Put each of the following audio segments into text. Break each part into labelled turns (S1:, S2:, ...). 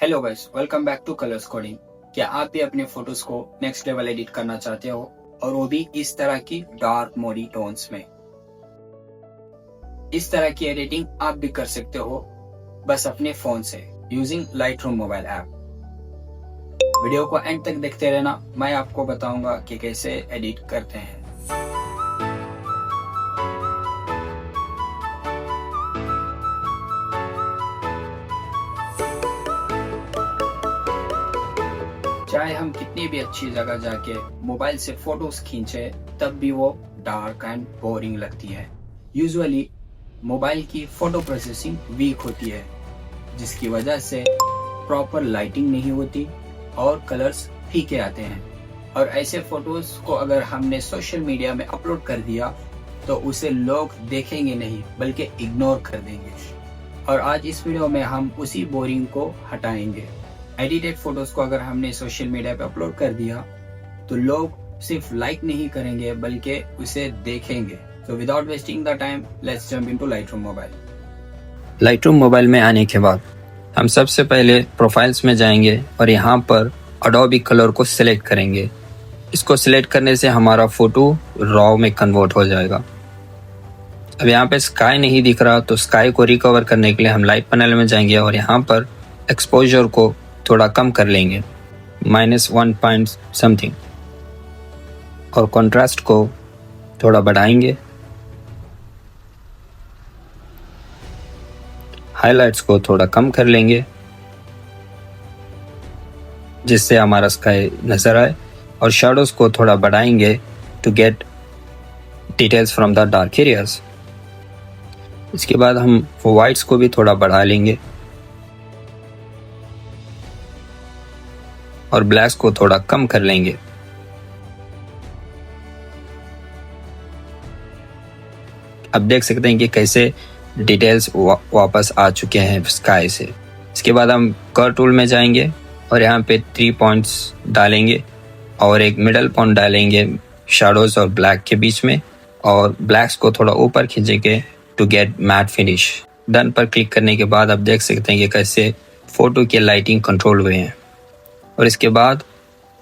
S1: Hello guys, welcome back two colours coding. क्या आप भी अपने फोटोज को नेक्स्ट लेवल एडिट करना चाहते हो, और वो भी इस तरह की डार्क मोडी टोन्स में? इस तरह की एडिटिंग आप भी कर सकते हो बस अपने फोन से using Lightroom mobile app. Video को एंड तक देखते रहना, मैं आपको बताऊंगा कि कैसे एडिट करते हैं। चाहे हम कितनी भी अच्छी जगह जाके मोबाइल से फोटोज खींचे, तब भी वो डार्क एंड बोरिंग लगती है। यूजुअली मोबाइल की फोटो प्रोसेसिंग वीक होती है, जिसकी वजह से प्रॉपर लाइटिंग नहीं होती और कलर्स फीके आते हैं। और ऐसे फोटोज को अगर हमने सोशल मीडिया में अपलोड कर दिया तो उसे लोग देखेंगे नहीं बल्कि इग्नोर कर देंगे। और आज इस वीडियो में हम उसी बोरिंग को हटाएंगे। एडिटेड फोटोज को अगर हमने सोशल मीडिया पे अपलोड कर दिया तो लोग सिर्फ लाइक नहीं करेंगे बल्कि उसे देखेंगे। So without wasting the time, let's jump into Lightroom Mobile.
S2: Lightroom mobile में आने के बाद हम सबसे पहले प्रोफाइल्स में जाएंगे और यहाँ पर अडोबी कलर को सिलेक्ट करेंगे। इसको सिलेक्ट करने से हमारा फोटो रॉ में कन्वर्ट हो जाएगा। अब यहाँ पे स्काई नहीं दिख रहा, तो स्काई को रिकवर करने के लिए हम लाइट पैनल में जाएंगे और यहाँ पर एक्सपोजर को थोड़ा कम कर लेंगे, -1 पॉइंट समथिंग, और कंट्रास्ट को थोड़ा बढ़ाएंगे। हाइलाइट्स को थोड़ा कम कर लेंगे जिससे हमारा स्काई नजर आए, और शैडोज को थोड़ा बढ़ाएंगे to get details from the dark areas. इसके बाद हम वाइट्स को भी थोड़ा बढ़ा लेंगे और ब्लैक्स को थोड़ा कम कर लेंगे। अब देख सकते हैं कि कैसे डिटेल्स वापस आ चुके हैं स्काई से। इसके बाद हम कर्व टूल में जाएंगे और यहाँ पे 3 पॉइंट्स डालेंगे और एक मिडल पॉइंट डालेंगे शैडोज और ब्लैक के बीच में, और ब्लैक्स को थोड़ा ऊपर खींचेंगे to get matte finish. Done पर क्लिक करने के बाद आप देख सकते हैं कि कैसे फोटो की लाइटिंग कंट्रोल हुए हैं। और इसके बाद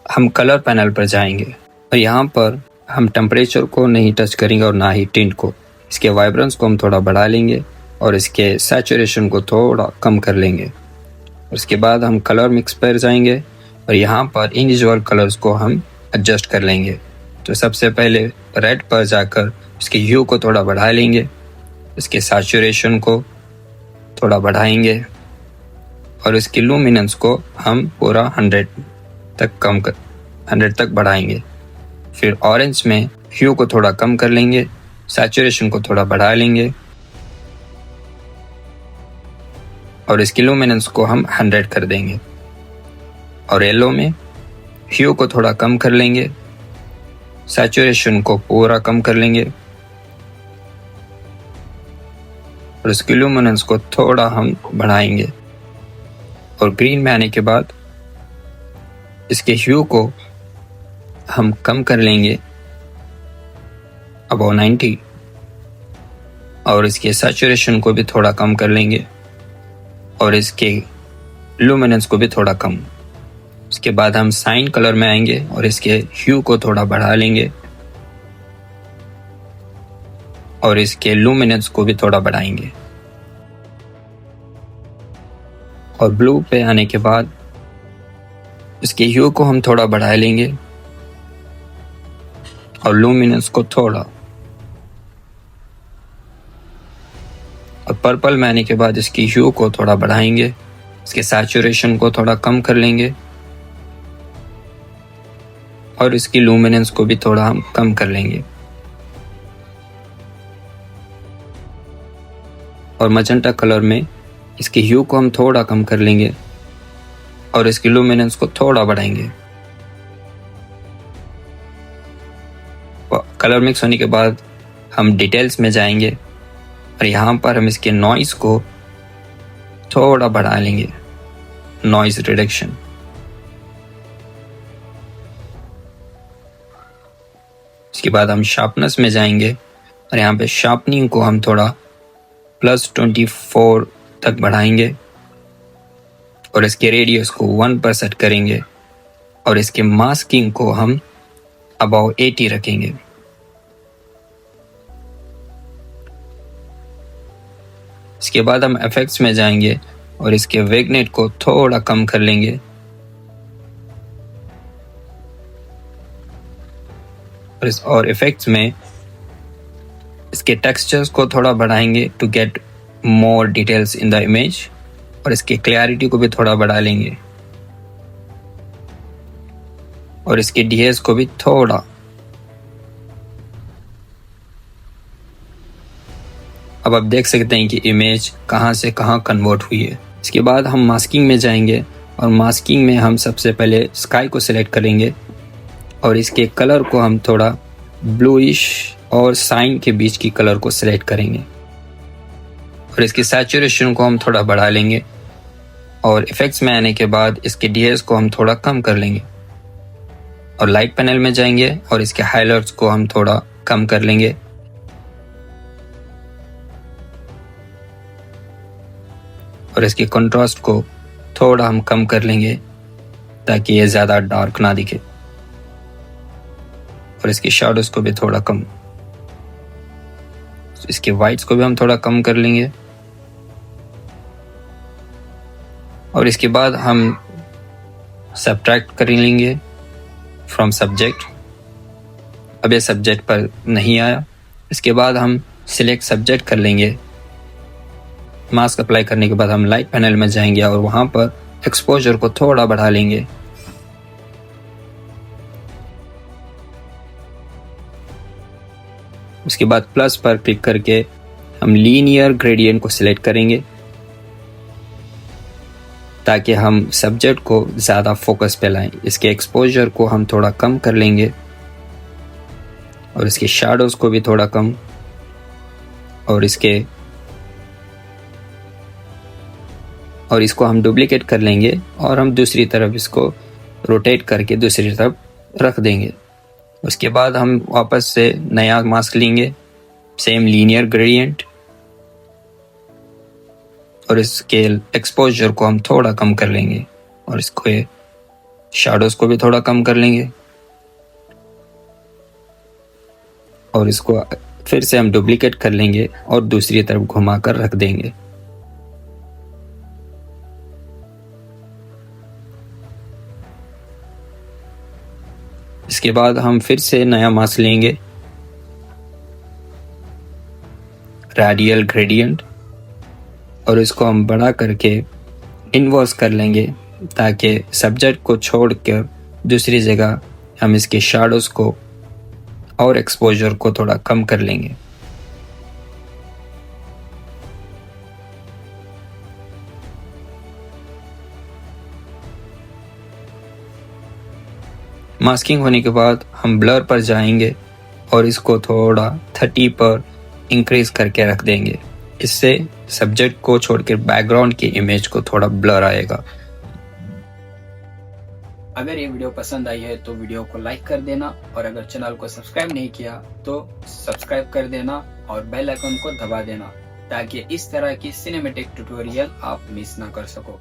S2: हम कलर पैनल पर जाएंगे और यहाँ पर हम टेम्परेचर को नहीं टच करेंगे और ना ही टिंट को। इसके वाइब्रेंस को हम थोड़ा बढ़ा लेंगे और इसके सैचुरेशन को थोड़ा कम कर लेंगे। उसके बाद हम कलर मिक्स पर जाएंगे और यहाँ पर इंडिविजुअल कलर्स को हम एडजस्ट कर लेंगे। तो सबसे पहले रेड पर जाकर इसके ह्यू को थोड़ा बढ़ा लेंगे, इसके सैचुरेशन को थोड़ा बढ़ाएंगे और इसकी लुमिनेंस को हम पूरा 100 तक बढ़ाएंगे। फिर ऑरेंज में ह्यू को थोड़ा कम कर लेंगे, सैचुरेशन को थोड़ा बढ़ा लेंगे और इसकी लुमिनेंस को हम 100 कर देंगे। और येलो में ह्यू को थोड़ा कम कर लेंगे, सैचुरेशन को पूरा कम कर लेंगे और इसकी लुमिनेंस को थोड़ा हम बढ़ाएंगे। और ग्रीन में आने के बाद इसके ह्यू को हम कम कर लेंगे अबाउट 90 और इसके सैचुरेशन को भी थोड़ा कम कर लेंगे और इसके लुमिनेंस को भी थोड़ा कम। उसके बाद हम साइन कलर में आएंगे और इसके ह्यू को थोड़ा बढ़ा लेंगे और इसके लुमिनेंस को भी थोड़ा बढ़ाएंगे। और ब्लू पे आने के बाद इसके ह्यू को हम थोड़ा बढ़ा लेंगे और लुमिनेंस को थोड़ा। और पर्पल में आने के बाद इसकी ह्यू को थोड़ा बढ़ाएंगे, इसके सैचुरेशन को थोड़ा कम कर लेंगे और इसकी लुमिनेंस को भी थोड़ा हम कम कर लेंगे। और मजेंटा कलर में इसकी ह्यू को हम थोड़ा कम कर लेंगे और इसकी लुमिनेंस को थोड़ा बढ़ाएंगे। कलर मिक्स होने के बाद हम डिटेल्स में जाएंगे और यहाँ पर हम इसके नॉइस को थोड़ा बढ़ा लेंगे, नॉइस रिडक्शन। इसके बाद हम शार्पनेस में जाएंगे और यहाँ पे शार्पनिंग को हम थोड़ा +24 तक बढ़ाएंगे और इसके रेडियस को 1 पर सेट करेंगे और इसके मास्किंग को हम अबाउ 80 रखेंगे। इसके बाद हम इफेक्ट्स में जाएंगे और इसके विग्नेट को थोड़ा कम कर लेंगे और इफेक्ट्स में इसके टेक्सचर्स को थोड़ा बढ़ाएंगे to get more details in the image और इसकी क्लैरिटी को भी थोड़ा बढ़ा लेंगे और इसके डीएस को भी थोड़ा। अब आप देख सकते हैं कि इमेज कहां से कहां कन्वर्ट हुई है। इसके बाद हम मास्किंग में जाएंगे और मास्किंग में हम सबसे पहले स्काई को सिलेक्ट करेंगे और इसके कलर को हम थोड़ा ब्लूइश और साइन के बीच की कलर को सिलेक्ट करेंगे और इसकी सैचुरेशन को हम थोड़ा बढ़ा लेंगे और इफेक्ट्स में आने के बाद इसके डीएस को हम थोड़ा कम कर लेंगे और लाइट पैनल में जाएंगे और इसके हाइलाइट्स को हम थोड़ा कम कर लेंगे और इसके कंट्रास्ट को थोड़ा हम कम कर लेंगे ताकि ये ज़्यादा डार्क ना दिखे और इसके शैडोज को भी थोड़ा कम। इसके वाइट्स को भी हम थोड़ा कम कर लेंगे और इसके बाद हम सब्ट्रैक्ट कर लेंगे फ्रॉम सब्जेक्ट। अब ये सब्जेक्ट पर नहीं आया। इसके बाद हम सिलेक्ट सब्जेक्ट कर लेंगे। मास्क अप्लाई करने के बाद हम लाइट पैनल में जाएंगे और वहां पर एक्सपोजर को थोड़ा बढ़ा लेंगे उसके बाद प्लस पर क्लिक करके हम लीनियर ग्रेडियंट को सिलेक्ट करेंगे ताकि हम सब्जेक्ट को ज़्यादा फोकस पे लाएं। इसके एक्सपोजर को हम थोड़ा कम कर लेंगे और इसके शैडोज को भी थोड़ा कम और इसको हम डुप्लीकेट कर लेंगे और हम दूसरी तरफ इसको रोटेट करके दूसरी तरफ रख देंगे। उसके बाद हम वापस से नया मास्क लेंगे, सेम लीनियर ग्रेडियंट और इसके एक्सपोजर को हम थोड़ा कम कर लेंगे और इसको शैडोज को भी थोड़ा कम कर लेंगे और इसको फिर से हम डुप्लीकेट कर लेंगे और दूसरी तरफ घुमा कर रख देंगे। इसके बाद हम फिर से नया मास्क लेंगे, रेडियल ग्रेडियंट, और इसको हम बड़ा करके इन्वर्स कर लेंगे ताकि सब्जेक्ट को छोड़कर दूसरी जगह हम इसके शैडोज को और एक्सपोजर को थोड़ा कम कर लेंगे। मास्किंग होने के बाद हम ब्लर पर जाएंगे और इसको थोड़ा 30 पर इंक्रीज करके रख देंगे। इससे सब्जेक्ट को छोड़कर बैकग्राउंड की इमेज को थोड़ा ब्लर आएगा।
S1: अगर ये वीडियो पसंद आई है तो वीडियो को लाइक कर देना और अगर चैनल को सब्सक्राइब नहीं किया तो सब्सक्राइब कर देना और बेल आइकन को दबा देना ताकि इस तरह की सिनेमैटिक ट्यूटोरियल आप मिस ना कर सको।